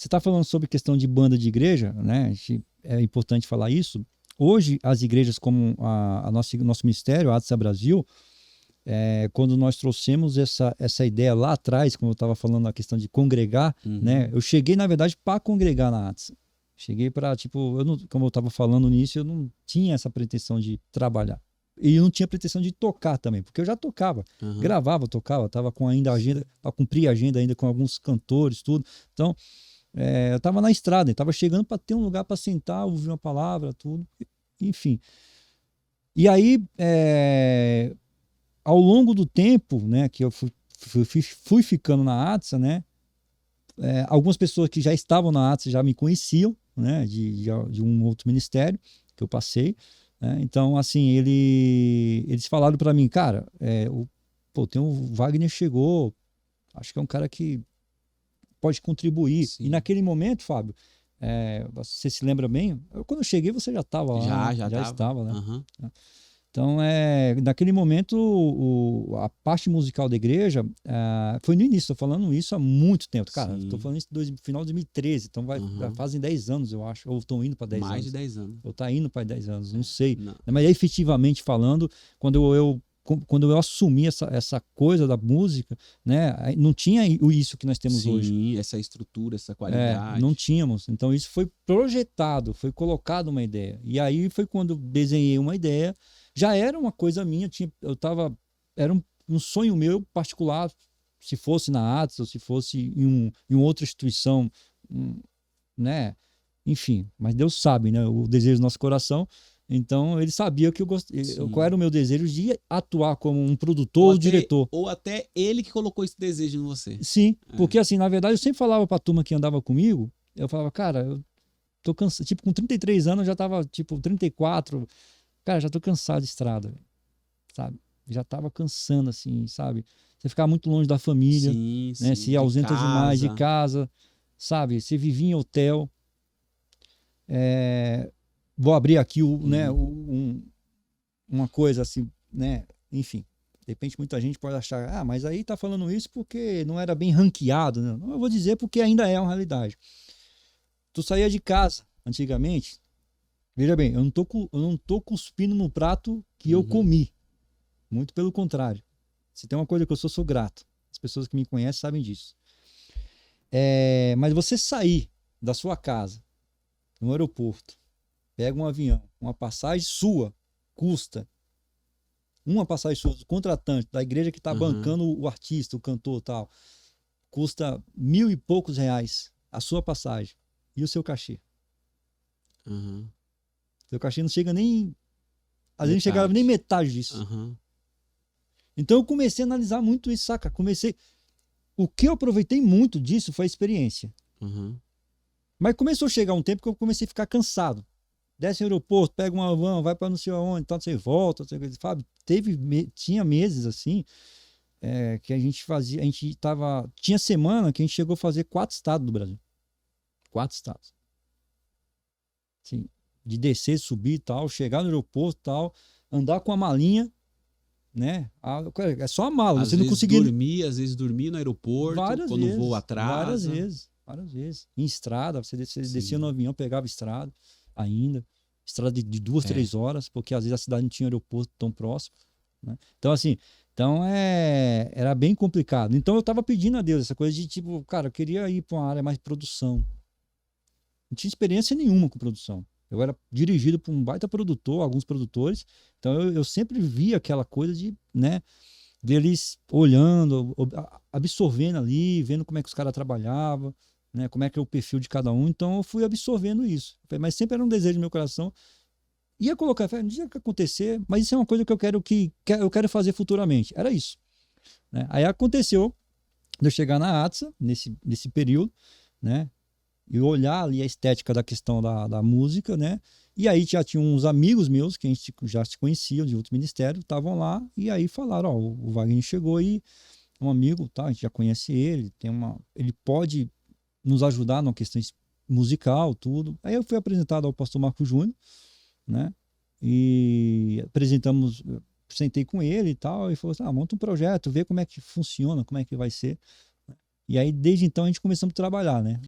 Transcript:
você está falando sobre questão de banda de igreja, né? É importante falar isso. Hoje, as igrejas como nosso ministério, a ATSA Brasil, quando nós trouxemos essa ideia lá atrás, como eu estava falando, a questão de congregar, né? Eu cheguei, na verdade, para congregar na ATSA. Cheguei para, tipo, como eu estava falando no início, eu não tinha essa pretensão de trabalhar. E eu não tinha pretensão de tocar também, porque eu já tocava, gravava, tocava, estava com ainda agenda, para cumprir a agenda ainda com alguns cantores, tudo. Então, eu estava na estrada, estava chegando para ter um lugar para sentar, ouvir uma palavra, tudo, enfim. E aí, ao longo do tempo, né, que eu fui ficando na ATSA, né, algumas pessoas que já estavam na ATSA já me conheciam, né, de um outro ministério que eu passei, né? Então, assim, eles falaram para mim, cara, tem o Wagner chegou, acho que é um cara que pode contribuir. Sim. E naquele momento, Fábio, você se lembra bem? Quando eu cheguei, você já estava lá, Já estava, né? Então, naquele momento, a parte musical da igreja foi no início, estou falando isso há muito tempo. Cara, estou falando isso no final de 2013, então fazem 10 anos, eu acho, ou estão indo para 10 anos. Mais de 10 anos. Ou está indo para 10 anos, não sei. Não. Mas efetivamente falando, quando eu assumi essa coisa da música, né, não tinha isso que nós temos hoje. Sim, essa estrutura, essa qualidade. Não tínhamos. Então isso foi projetado, foi colocado uma ideia. E aí foi quando eu desenhei uma ideia. Já era uma coisa minha, era um sonho meu particular, se fosse na ATS ou se fosse em outra instituição, né? Enfim, mas Deus sabe, né? O desejo do nosso coração. Então, ele sabia que qual era o meu desejo de atuar como um produtor ou diretor. Ou até ele que colocou esse desejo em você. Sim, porque assim, na verdade, eu sempre falava pra turma que andava comigo, eu falava, cara, eu tô cansado, tipo, com 33 anos eu já tava, tipo, 34, cara, já tô cansado de estrada, sabe? Já tava cansando, assim, sabe? Você ficar muito longe da família, né? Se ausenta demais de casa, sabe? Você vivia em hotel. Vou abrir aqui né, uma coisa assim, né? Enfim, de repente muita gente pode achar, mas aí tá falando isso porque não era bem ranqueado, né? Não, eu vou dizer porque ainda é uma realidade. Tu saía de casa antigamente, veja bem, eu não tô cuspindo no prato que eu comi. Muito pelo contrário. Se tem uma coisa que eu sou grato. As pessoas que me conhecem sabem disso. Mas você sair da sua casa no aeroporto, pega um avião, uma passagem sua, custa uma passagem sua, do contratante, da igreja que está bancando o artista, o cantor e tal, custa R$1.000 e poucos a sua passagem. E o seu cachê? Seu cachê não chega nem... Às vezes não chegava nem metade disso. Então eu comecei a analisar muito isso, saca? O que eu aproveitei muito disso foi a experiência. Mas começou a chegar um tempo que eu comecei a ficar cansado. Desce no aeroporto, pega uma van, vai para não sei aonde, então você volta, Fábio, tinha meses assim, que a gente fazia, tinha semana que a gente chegou a fazer 4 estados do Brasil. 4 estados. Assim, de descer, subir e tal, chegar no aeroporto e tal, andar com a malinha, né? É só a mala, às você não conseguia... Às vezes dormir no aeroporto, quando o voo atrasa. Várias vezes. Em estrada, você descia no avião, pegava estrada ainda. Estrada de 2, 3 horas, porque às vezes a cidade não tinha aeroporto tão próximo. Né? Então, assim, era bem complicado. Então eu tava pedindo a Deus essa coisa de tipo, cara, eu queria ir para uma área mais de produção. Não tinha experiência nenhuma com produção. Eu era dirigido por um baita produtor, alguns produtores. Então eu sempre via aquela coisa de, né, deles olhando, absorvendo ali, vendo como é que os caras trabalhavam, né, como é que é o perfil de cada um. Então eu fui absorvendo isso. Mas sempre era um desejo do meu coração. Ia colocar fé, não tinha que acontecer, mas isso é uma coisa que eu quero fazer futuramente. Era isso. Né? Aí aconteceu de eu chegar na ATSA, nesse período, né? E olhar ali a estética da questão da música, né? E aí já tinha uns amigos meus que a gente já se conheciam de outro ministério, estavam lá, e aí falaram, o Wagner chegou aí, um amigo, tá? A gente já conhece ele, ele pode nos ajudar na questão musical, tudo. Aí eu fui apresentado ao pastor Marco Júnior, né? E sentei com ele e tal, e falou assim, monta um projeto, vê como é que funciona, como é que vai ser. E aí, desde então, a gente começamos a trabalhar, né?